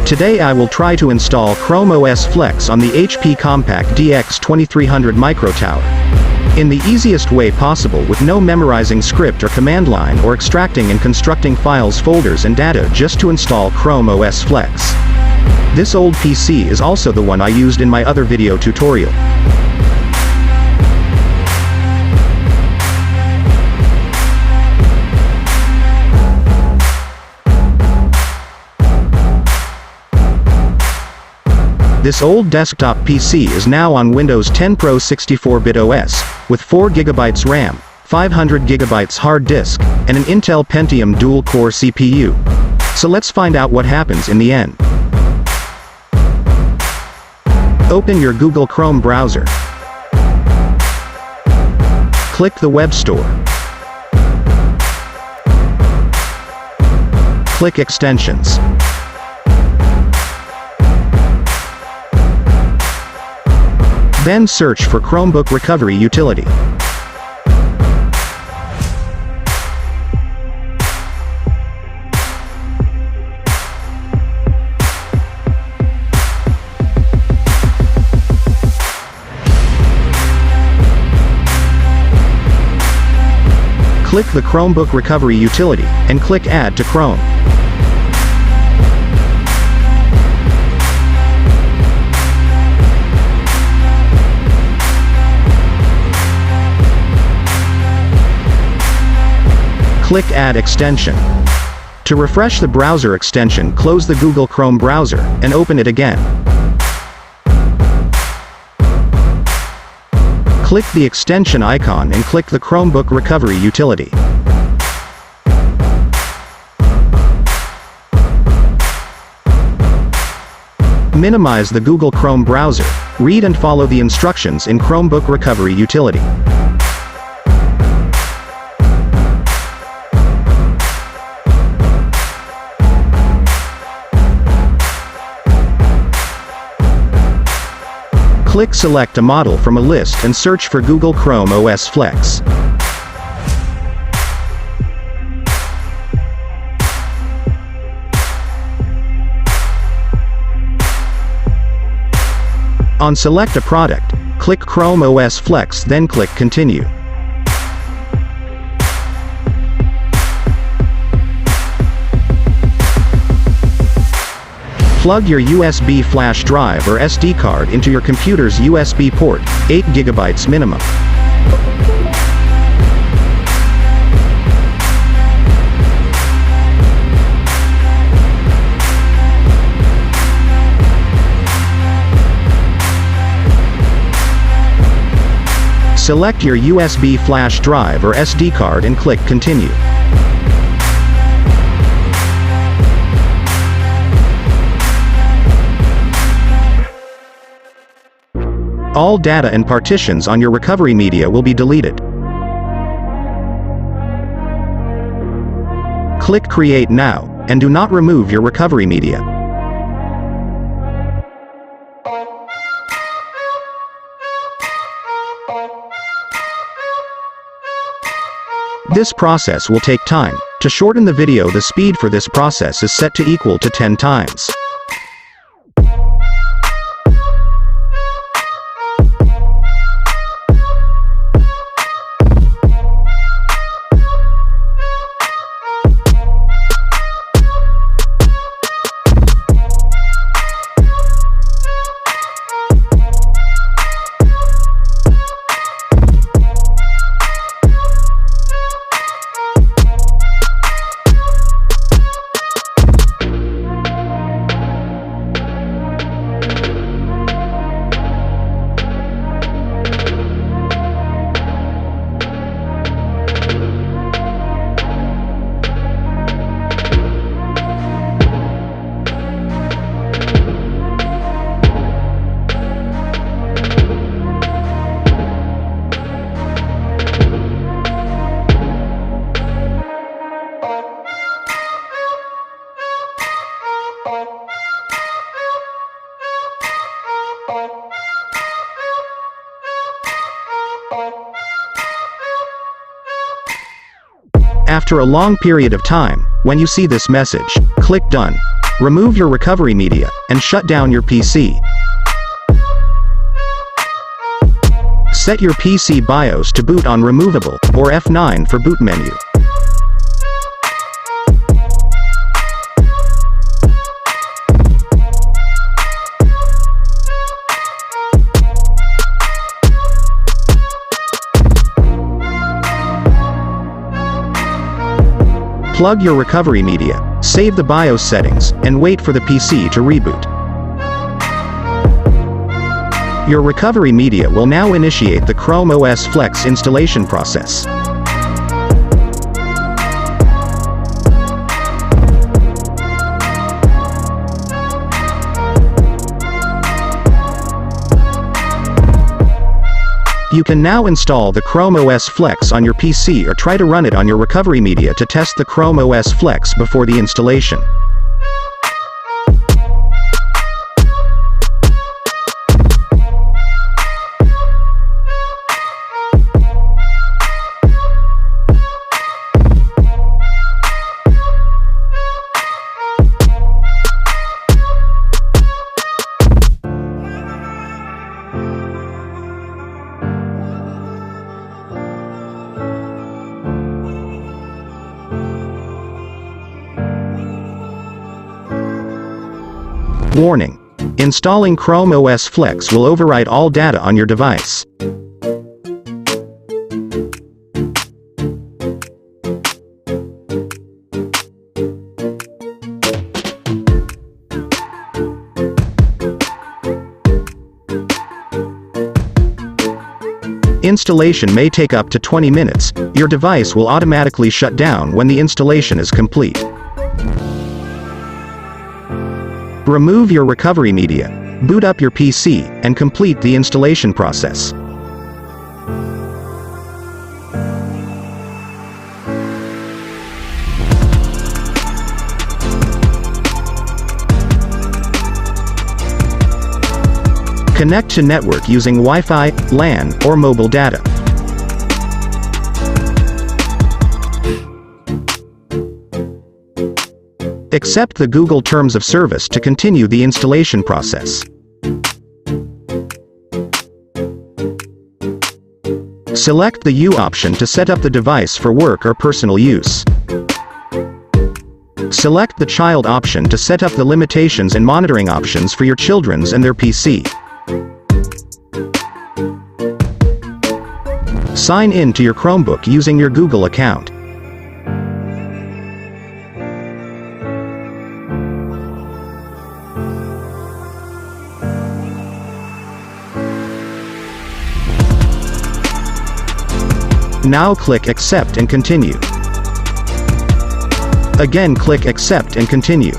Today I will try to install Chrome OS Flex on the HP Compact DX2300 Micro Tower. In the easiest way possible with no memorizing script or command line or extracting and constructing files, folders and data just to install Chrome OS Flex. This old PC is also the one I used in my other video tutorial. This old desktop PC is now on Windows 10 Pro 64-bit OS, with 4GB RAM, 500GB hard disk, and an Intel Pentium dual-core CPU. So let's find out what happens in the end. Open your Google Chrome browser. Click the Web Store. Click Extensions. Then search for Chromebook Recovery Utility. Click the Chromebook Recovery Utility, and click Add to Chrome. Click Add Extension. To refresh the browser extension, close the Google Chrome browser, and open it again. Click the extension icon and click the Chromebook Recovery Utility. Minimize the Google Chrome browser. Read and follow the instructions in Chromebook Recovery Utility. Click Select a model from a list and search for Google Chrome OS Flex. On Select a product, click Chrome OS Flex, then click Continue. Plug your USB flash drive or SD card into your computer's USB port, 8GB minimum. Select your USB flash drive or SD card and click Continue. All data and partitions on your recovery media will be deleted. Click Create Now, and do not remove your recovery media. This process will take time. To shorten the video, the speed for this process is set to equal to 10 times. After a long period of time, When you see this message, click Done. Remove your recovery media, and shut down your PC. Set your PC BIOS to boot on removable, or F9 for boot menu. Plug your recovery media, save the BIOS settings, and wait for the PC to reboot. Your recovery media will now initiate the Chrome OS Flex installation process. You can now install the Chrome OS Flex on your PC or try to run it on your recovery media to test the Chrome OS Flex before the installation. Warning: installing Chrome OS Flex will overwrite all data on your device. Installation may take up to 20 minutes. Your device will automatically shut down when the installation is complete. Remove your recovery media, boot up your PC, and complete the installation process. Connect to network using Wi-Fi, LAN, or mobile data. Accept the Google Terms of Service to continue the installation process. Select the U option to set up the device for work or personal use. Select the Child option to set up the limitations and monitoring options for your children's and their PC. Sign in to your Chromebook using your Google account. Now click Accept and Continue. Again click Accept and Continue.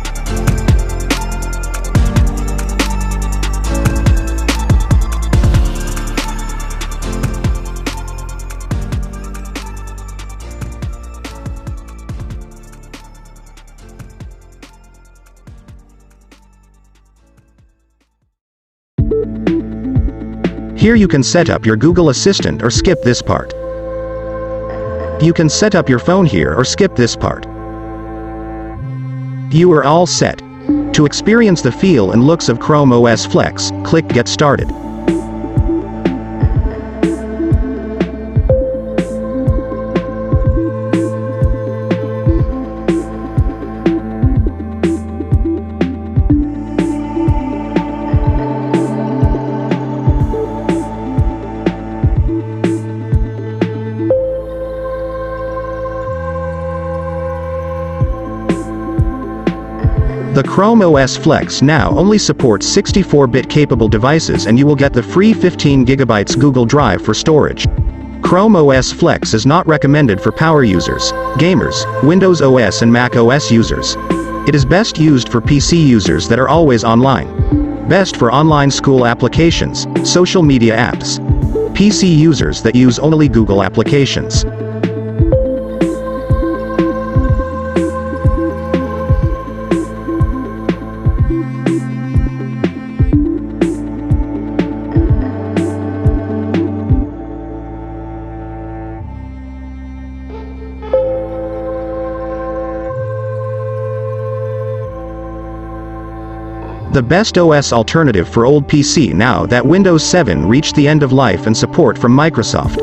Here you can set up your Google Assistant or skip this part. You can set up your phone here or skip this part. You are all set. To experience the feel and looks of Chrome OS Flex, click Get Started. The Chrome OS Flex now only supports 64-bit capable devices, and you will get the free 15 GB Google Drive for storage. Chrome OS Flex is not recommended for power users, gamers, Windows OS and Mac OS users. It is best used for PC users that are always online. Best for online school applications, social media apps. PC users that use only Google applications. The best OS alternative for old PC now that Windows 7 reached the end of life and support from Microsoft.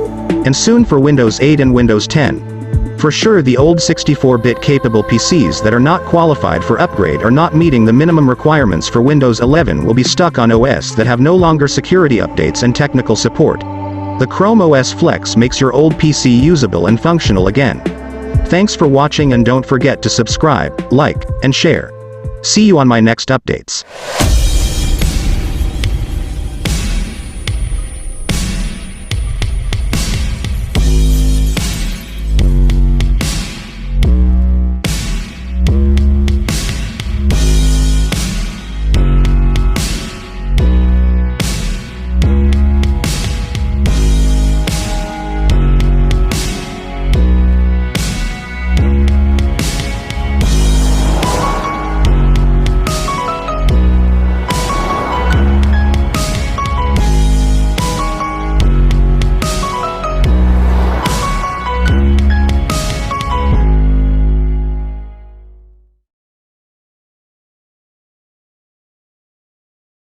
And soon for Windows 8 and Windows 10. For sure the old 64-bit capable PCs that are not qualified for upgrade or not meeting the minimum requirements for Windows 11 will be stuck on OS that have no longer security updates and technical support. The Chrome OS Flex makes your old PC usable and functional again. Thanks for watching and don't forget to subscribe, like, and share. See you on my next updates.